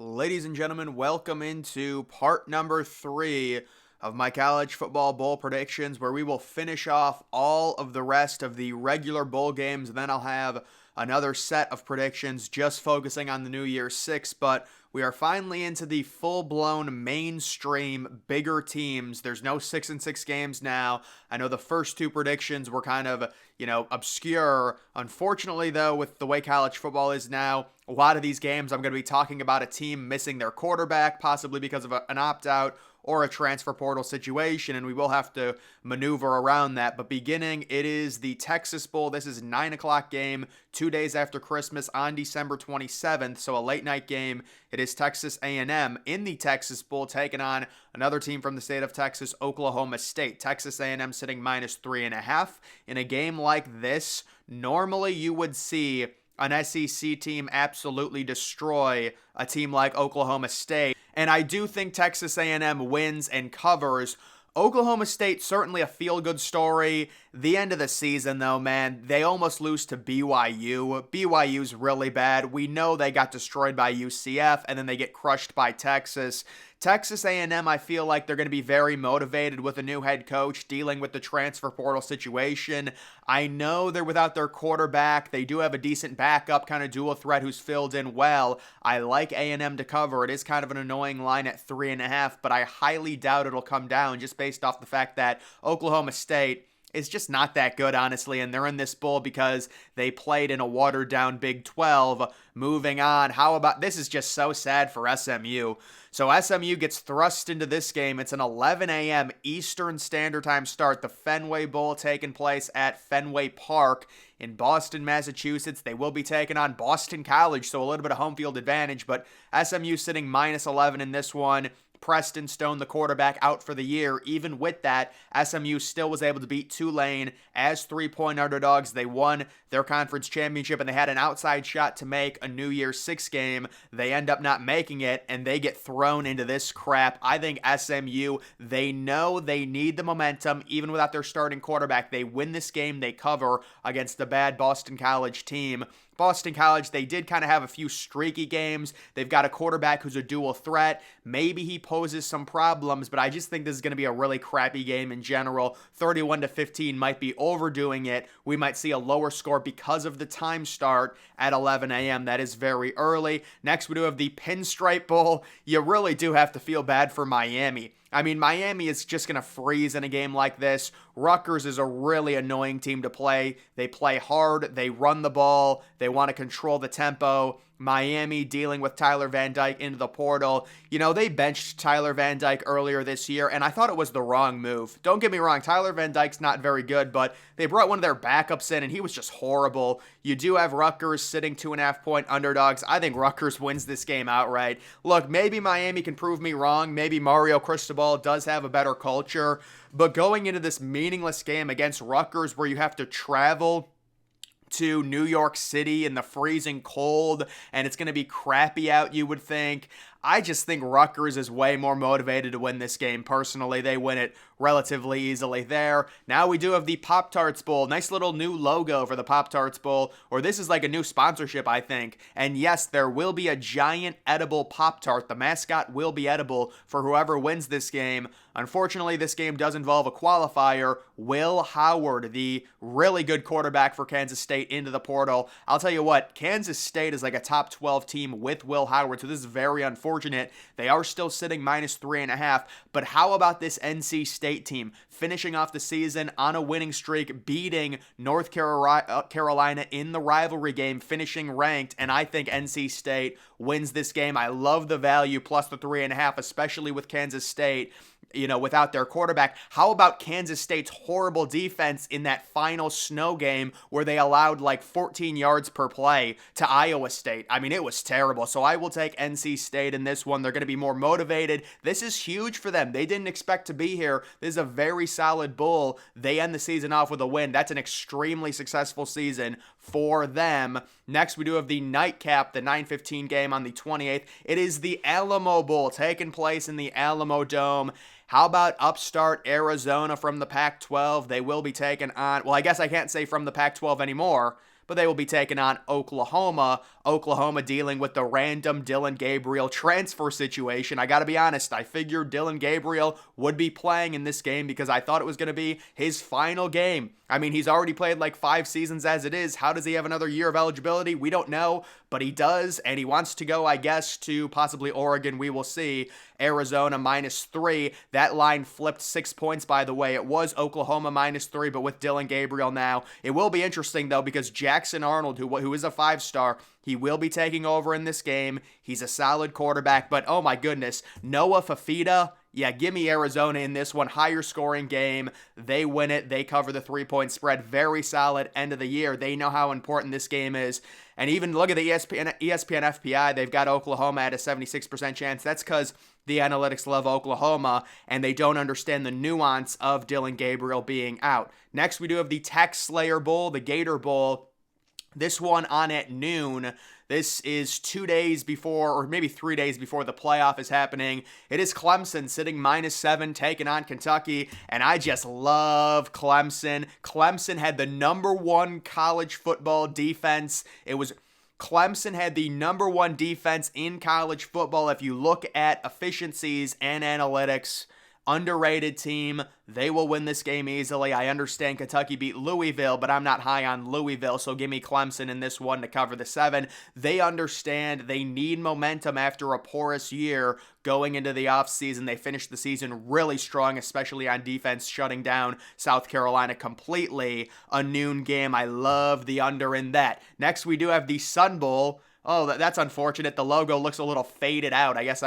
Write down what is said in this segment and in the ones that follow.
Ladies and gentlemen, welcome into part number 3 of my college football bowl predictions, where we will finish off all of the rest of the regular bowl games, and then I'll have another set of predictions just focusing on the New Year's Six. But we are finally into the full-blown mainstream bigger teams. There's no 6-6 games now. I know the first two predictions were kind of, obscure. Unfortunately, though, with the way college football is now, a lot of these games I'm going to be talking about a team missing their quarterback, possibly because of an opt-out or a transfer portal situation, and we will have to maneuver around that. But beginning, it is the Texas Bowl. This is 9 o'clock game, 2 days after Christmas on December 27th, so a late night game. It is Texas A&M in the Texas Bowl taking on another team from the state of Texas, Oklahoma State. Texas A&M sitting -3.5. In a game like this, normally you would see an SEC team absolutely destroy a team like Oklahoma State. And I do think Texas A&M wins and covers. Oklahoma State, certainly a feel-good story. The end of the season, though, man, they almost lose to BYU. BYU's really bad. We know they got destroyed by UCF, and then they get crushed by Texas. Texas A&M, I feel like they're going to be very motivated with a new head coach dealing with the transfer portal situation. I know they're without their quarterback. They do have a decent backup, kind of dual threat who's filled in well. I like A&M to cover. It is kind of an annoying line at 3.5, but I highly doubt it'll come down just based off the fact that Oklahoma State is just not that good, honestly, and they're in this bowl because they played in a watered-down Big 12. Moving on, how about, this is just so sad for SMU. So SMU gets thrust into this game. It's an 11 a.m. Eastern Standard Time start. The Fenway Bowl taking place at Fenway Park in Boston, Massachusetts. They will be taking on Boston College, so a little bit of home field advantage, but SMU sitting -11 in this one. Preston Stone, the quarterback, out for the year. Even with that, SMU still was able to beat Tulane as 3-point underdogs. They won their conference championship, and they had an outside shot to make a New Year's Six game. They end up not making it, and they get thrown into this crap. I think SMU, they know they need the momentum, even without their starting quarterback. They win this game, they cover against the bad Boston College team. Boston College, they did kind of have a few streaky games. They've got a quarterback who's a dual threat. Maybe he poses some problems, but I just think this is going to be a really crappy game in general. 31-15 might be overdoing it. We might see a lower score because of the time start at 11 a.m. That is very early. Next, we do have the Pinstripe Bowl. You really do have to feel bad for Miami. I mean, Miami is just going to freeze in a game like this. Rutgers is a really annoying team to play. They play hard. They run the ball. They want to control the tempo. Miami dealing with Tyler Van Dyke into the portal. They benched Tyler Van Dyke earlier this year, and I thought it was the wrong move. Don't get me wrong, Tyler Van Dyke's not very good, but they brought one of their backups in, and he was just horrible. You do have Rutgers sitting 2.5-point underdogs. I think Rutgers wins this game outright. Look, maybe Miami can prove me wrong. Maybe Mario Cristobal does have a better culture, but going into this meaningless game against Rutgers where you have to travel to New York City in the freezing cold, and it's going to be crappy out, you would think. I just think Rutgers is way more motivated to win this game. Personally, they win it relatively easily there. Now we do have the Pop-Tarts Bowl. Nice little new logo for the Pop-Tarts Bowl, or this is like a new sponsorship, I think. And yes, there will be a giant edible Pop-Tart. The mascot will be edible for whoever wins this game. Unfortunately, this game does involve a qualifier. Will Howard, the really good quarterback for Kansas State, into the portal. I'll tell you what, Kansas State is like a top 12 team with Will Howard, so this is very unfortunate. They are still sitting -3.5, but how about this NC State team finishing off the season on a winning streak, beating North Carolina in the rivalry game, finishing ranked, and I think NC State wins this game. I love the value plus the 3.5, especially with Kansas State, without their quarterback. How about Kansas State's horrible defense in that final snow game where they allowed like 14 yards per play to Iowa State? I mean, it was terrible. So I will take NC State in this one. They're going to be more motivated. This is huge for them. They didn't expect to be here. This is a very solid bowl. They end the season off with a win. That's an extremely successful season for them. Next, we do have the nightcap, the 9:15 game on the 28th. It is the Alamo Bowl taking place in the Alamo Dome. How about upstart Arizona from the Pac-12? They will be taking on, well, I guess I can't say from the Pac-12 anymore, but they will be taking on Oklahoma. Oklahoma dealing with the random Dillon Gabriel transfer situation. I got to be honest, I figured Dillon Gabriel would be playing in this game because I thought it was going to be his final game. I mean, he's already played like 5 seasons as it is. How does he have another year of eligibility? We don't know, but he does, and he wants to go, I guess, to possibly Oregon. We will see. Arizona -3. That line flipped 6 points, by the way. It was Oklahoma -3, but with Dillon Gabriel now. It will be interesting, though, because Jackson Arnold, who is a 5-star, he will be taking over in this game. He's a solid quarterback, but oh my goodness, Noah Fafita. Yeah, give me Arizona in this one. Higher scoring game. They win it. They cover the 3-point spread. Very solid end of the year. They know how important this game is. And even look at the ESPN FPI. They've got Oklahoma at a 76% chance. That's because the analytics love Oklahoma, and they don't understand the nuance of Dillon Gabriel being out. Next, we do have the Tech Slayer Bowl, the Gator Bowl. This one on at noon. This is 2 days before, or maybe 3 days before the playoff is happening. It is Clemson sitting -7, taking on Kentucky, and I just love Clemson. Clemson had the #1 college football defense. Clemson had the #1 defense in college football. If you look at efficiencies and analytics, underrated team. They will win this game easily. I understand Kentucky beat Louisville, but I'm not high on Louisville, so give me Clemson in this one to cover the 7. They understand they need momentum after a porous year going into the offseason. They finished the season really strong, especially on defense, shutting down South Carolina completely. A noon game. I love the under in that. Next, we do have the Sun Bowl. Oh, that's unfortunate. The logo looks a little faded out. I guess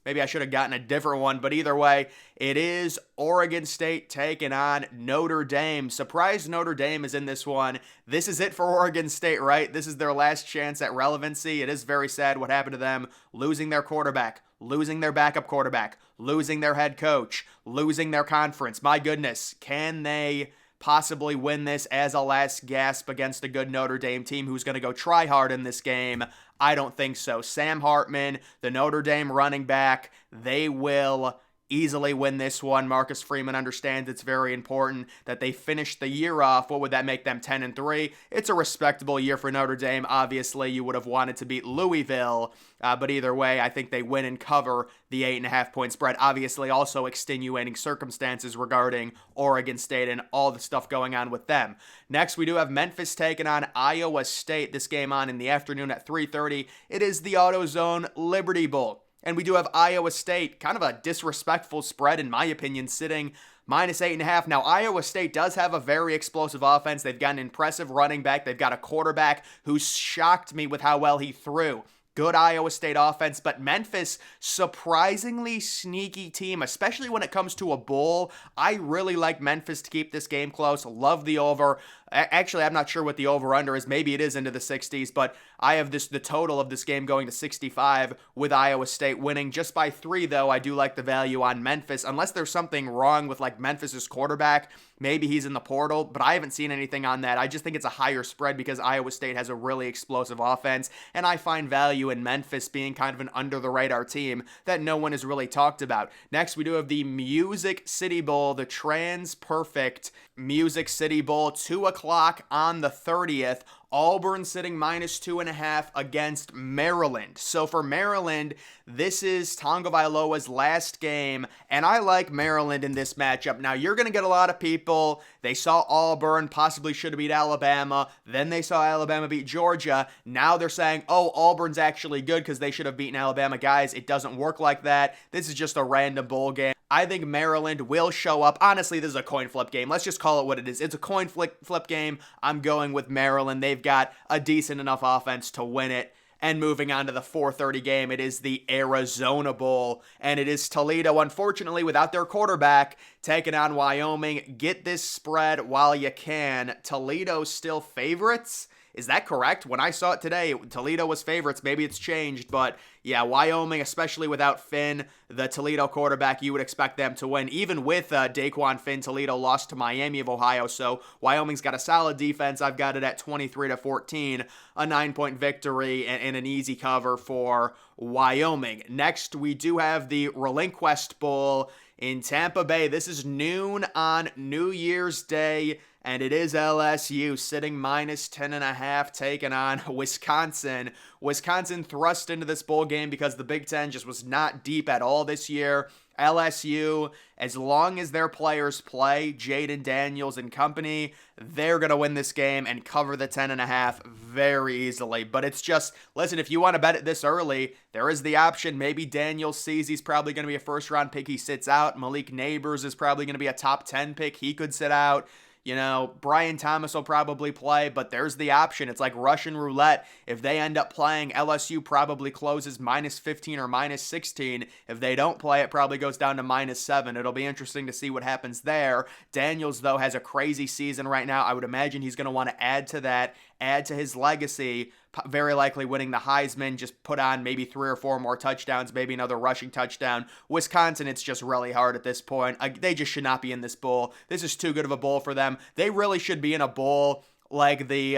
maybe I should have gotten a different one, but either way, it is Oregon State taking on Notre Dame. Surprised Notre Dame is in this one. This is it for Oregon State, right? This is their last chance at relevancy. It is very sad what happened to them, losing their quarterback, losing their backup quarterback, losing their head coach, losing their conference. My goodness, can they possibly win this as a last gasp against a good Notre Dame team who's going to go try hard in this game? I don't think so. Sam Hartman, the Notre Dame running back, they will easily win this one. Marcus Freeman understands it's very important that they finish the year off. What would that make them, 10-3? It's a respectable year for Notre Dame. Obviously, you would have wanted to beat Louisville, but either way, I think they win and cover the 8.5-point spread. Obviously, also extenuating circumstances regarding Oregon State and all the stuff going on with them. Next, we do have Memphis taking on Iowa State. This game on in the afternoon at 3:30. It is the AutoZone Liberty Bowl. And we do have Iowa State, kind of a disrespectful spread, in my opinion, sitting -8.5. Now, Iowa State does have a very explosive offense. They've got an impressive running back. They've got a quarterback who shocked me with how well he threw. Good Iowa State offense, but Memphis, surprisingly sneaky team, especially when it comes to a bowl. I really like Memphis to keep this game close. Love the over. Actually, I'm not sure what the over-under is. Maybe it is into the 60s, but I have the total of this game going to 65 with Iowa State winning just by 3, though. I do like the value on Memphis, unless there's something wrong with like Memphis's quarterback. Maybe he's in the portal, but I haven't seen anything on that. I just think it's a higher spread because Iowa State has a really explosive offense, and I find value in Memphis being kind of an under-the-radar team that no one has really talked about. Next, we do have the Music City Bowl, the Trans-Perfect Music City Bowl, 2 o'clock on the 30th. Auburn sitting -2.5 against Maryland. So for Maryland, this is Tagovailoa's last game, and I like Maryland in this matchup. Now, you're going to get a lot of people. They saw Auburn possibly should have beat Alabama. Then they saw Alabama beat Georgia. Now they're saying, oh, Auburn's actually good because they should have beaten Alabama. Guys, it doesn't work like that. This is just a random bowl game. I think Maryland will show up. Honestly, this is a coin flip game. Let's just call it what it is. It's a coin flip game. I'm going with Maryland. They've got a decent enough offense to win it. And moving on to the 4:30 game, it is the Arizona Bowl, and it is Toledo, unfortunately, without their quarterback, taking on Wyoming. Get this spread while you can. Toledo still favorites? Is that correct? When I saw it today, Toledo was favorites. Maybe it's changed, but yeah, Wyoming, especially without Finn, the Toledo quarterback, you would expect them to win. Even with Daquan Finn, Toledo lost to Miami of Ohio, so Wyoming's got a solid defense. I've got it at 23-14, a 9-point victory and an easy cover for Wyoming. Next, we do have the Relinquest Bowl in Tampa Bay. This is noon on New Year's Day, and it is LSU sitting minus 10.5, taking on Wisconsin. Wisconsin thrust into this bowl game because the Big Ten just was not deep at all this year. LSU, as long as their players play, Jaden Daniels and company, they're going to win this game and cover the 10.5 very easily. But it's just, listen, if you want to bet it this early, there is the option. Maybe Daniels sees he's probably going to be a first-round pick. He sits out. Malik Neighbors is probably going to be a top 10 pick. He could sit out. You know, Brian Thomas will probably play, but there's the option. It's like Russian roulette. If they end up playing, LSU probably closes minus 15 or minus 16. If they don't play, it probably goes down to minus 7. It'll be interesting to see what happens there. Daniels, though, has a crazy season right now. I would imagine he's going to want to add to that, add to his legacy, very likely winning the Heisman, just put on maybe 3 or 4 more touchdowns, maybe another rushing touchdown. Wisconsin, it's just really hard at this point. They just should not be in this bowl. This is too good of a bowl for them. They really should be in a bowl like the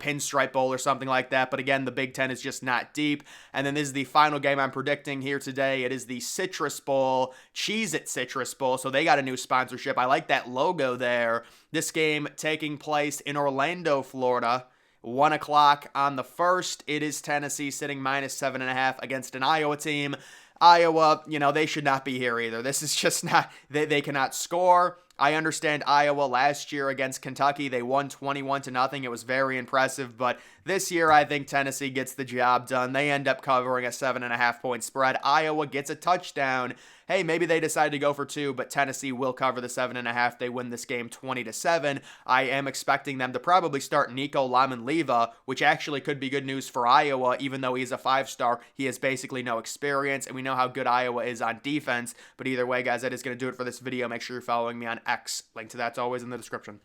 Pinstripe Bowl or something like that. But again, the Big Ten is just not deep. And then this is the final game I'm predicting here today. It is the Citrus Bowl, Cheez-It Citrus Bowl. So they got a new sponsorship. I like that logo there. This game taking place in Orlando, Florida. 1 o'clock on the 1st. It is Tennessee sitting minus 7.5 against an Iowa team. Iowa, they should not be here either. This is just not, they cannot score. I understand Iowa last year against Kentucky, they won 21-0. It was very impressive, but this year I think Tennessee gets the job done. They end up covering a 7.5 point spread. Iowa gets a touchdown. Hey, maybe they decide to go for 2, but Tennessee will cover the 7.5. They win this game 20-7. I am expecting them to probably start Nico Lamonleva, which actually could be good news for Iowa, even though he's a 5-star. He has basically no experience, and we know how good Iowa is on defense. But either way, guys, that is going to do it for this video. Make sure you're following me on X. Link to that's always in the description.